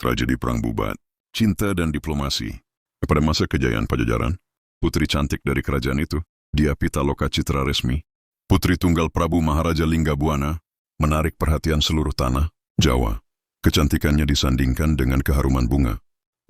Tragedi Perang Bubat, Cinta dan Diplomasi. Pada masa kejayaan Pajajaran, putri cantik dari kerajaan itu, Dia Pitaloka Citra Resmi, putri tunggal Prabu Maharaja Linggabuana, menarik perhatian seluruh tanah, Jawa. Kecantikannya disandingkan dengan keharuman bunga,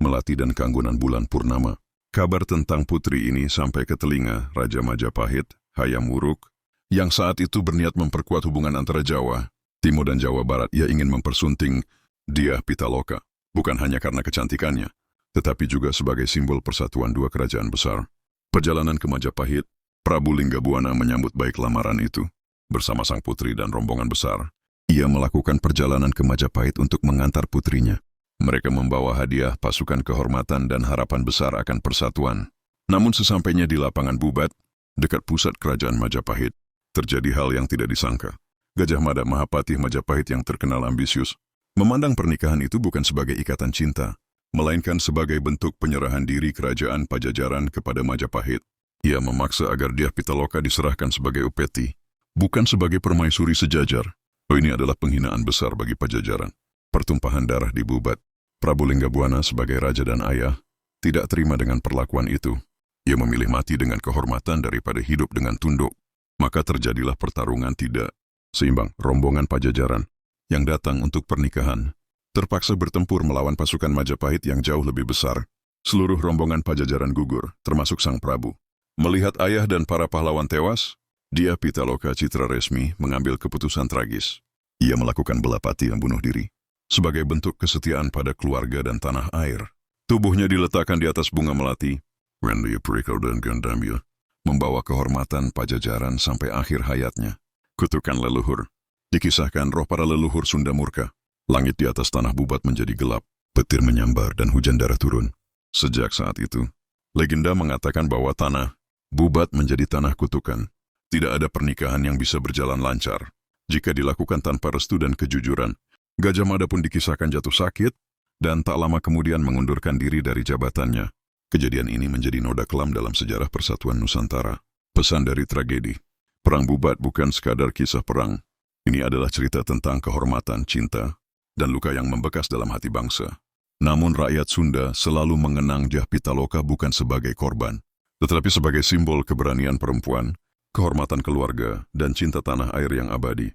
melati dan keanggunan bulan purnama. Kabar tentang putri ini sampai ke telinga Raja Majapahit, Hayam Wuruk, yang saat itu berniat memperkuat hubungan antara Jawa Timur dan Jawa Barat. Ia ingin mempersunting Dia Pitaloka, bukan hanya karena kecantikannya, tetapi juga sebagai simbol persatuan dua kerajaan besar. Perjalanan ke Majapahit, Prabu Linggabuana menyambut baik lamaran itu. Bersama sang putri dan rombongan besar, ia melakukan perjalanan ke Majapahit untuk mengantar putrinya. Mereka membawa hadiah, pasukan kehormatan, dan harapan besar akan persatuan. Namun sesampainya di lapangan Bubat, dekat pusat kerajaan Majapahit, terjadi hal yang tidak disangka. Gajah Mada Mahapatih Majapahit yang terkenal ambisius, memandang pernikahan itu bukan sebagai ikatan cinta, melainkan sebagai bentuk penyerahan diri kerajaan Pajajaran kepada Majapahit. Ia memaksa agar Dia Pitaloka diserahkan sebagai upeti, bukan sebagai permaisuri sejajar. Ini adalah penghinaan besar bagi Pajajaran. Pertumpahan darah di Bubat. Prabu Linggabuana sebagai raja dan ayah tidak terima dengan perlakuan itu. Ia memilih mati dengan kehormatan daripada hidup dengan tunduk. Maka terjadilah pertarungan tidak seimbang. Rombongan Pajajaran yang datang untuk pernikahan terpaksa bertempur melawan pasukan Majapahit yang jauh lebih besar. Seluruh rombongan Pajajaran gugur, termasuk sang Prabu. Melihat ayah dan para pahlawan tewas, Dia Pitaloka Citra Resmi mengambil keputusan tragis. Ia melakukan belapati yang bunuh diri. Sebagai bentuk kesetiaan pada keluarga dan tanah air, tubuhnya diletakkan di atas bunga melati, Wendy Perikau dan Gandamya, membawa kehormatan Pajajaran sampai akhir hayatnya. Kutukan leluhur. Dikisahkan roh para leluhur Sunda murka. Langit di atas tanah Bubat menjadi gelap, petir menyambar dan hujan darah turun. Sejak saat itu, legenda mengatakan bahwa tanah Bubat menjadi tanah kutukan. Tidak ada pernikahan yang bisa berjalan lancar jika dilakukan tanpa restu dan kejujuran. Gajah Mada pun dikisahkan jatuh sakit dan tak lama kemudian mengundurkan diri dari jabatannya. Kejadian ini menjadi noda kelam dalam sejarah persatuan Nusantara. Pesan dari tragedi Perang Bubat bukan sekadar kisah perang. Ini adalah cerita tentang kehormatan, cinta, dan luka yang membekas dalam hati bangsa. Namun rakyat Sunda selalu mengenang Dia Pitaloka bukan sebagai korban, tetapi sebagai simbol keberanian perempuan, kehormatan keluarga, dan cinta tanah air yang abadi.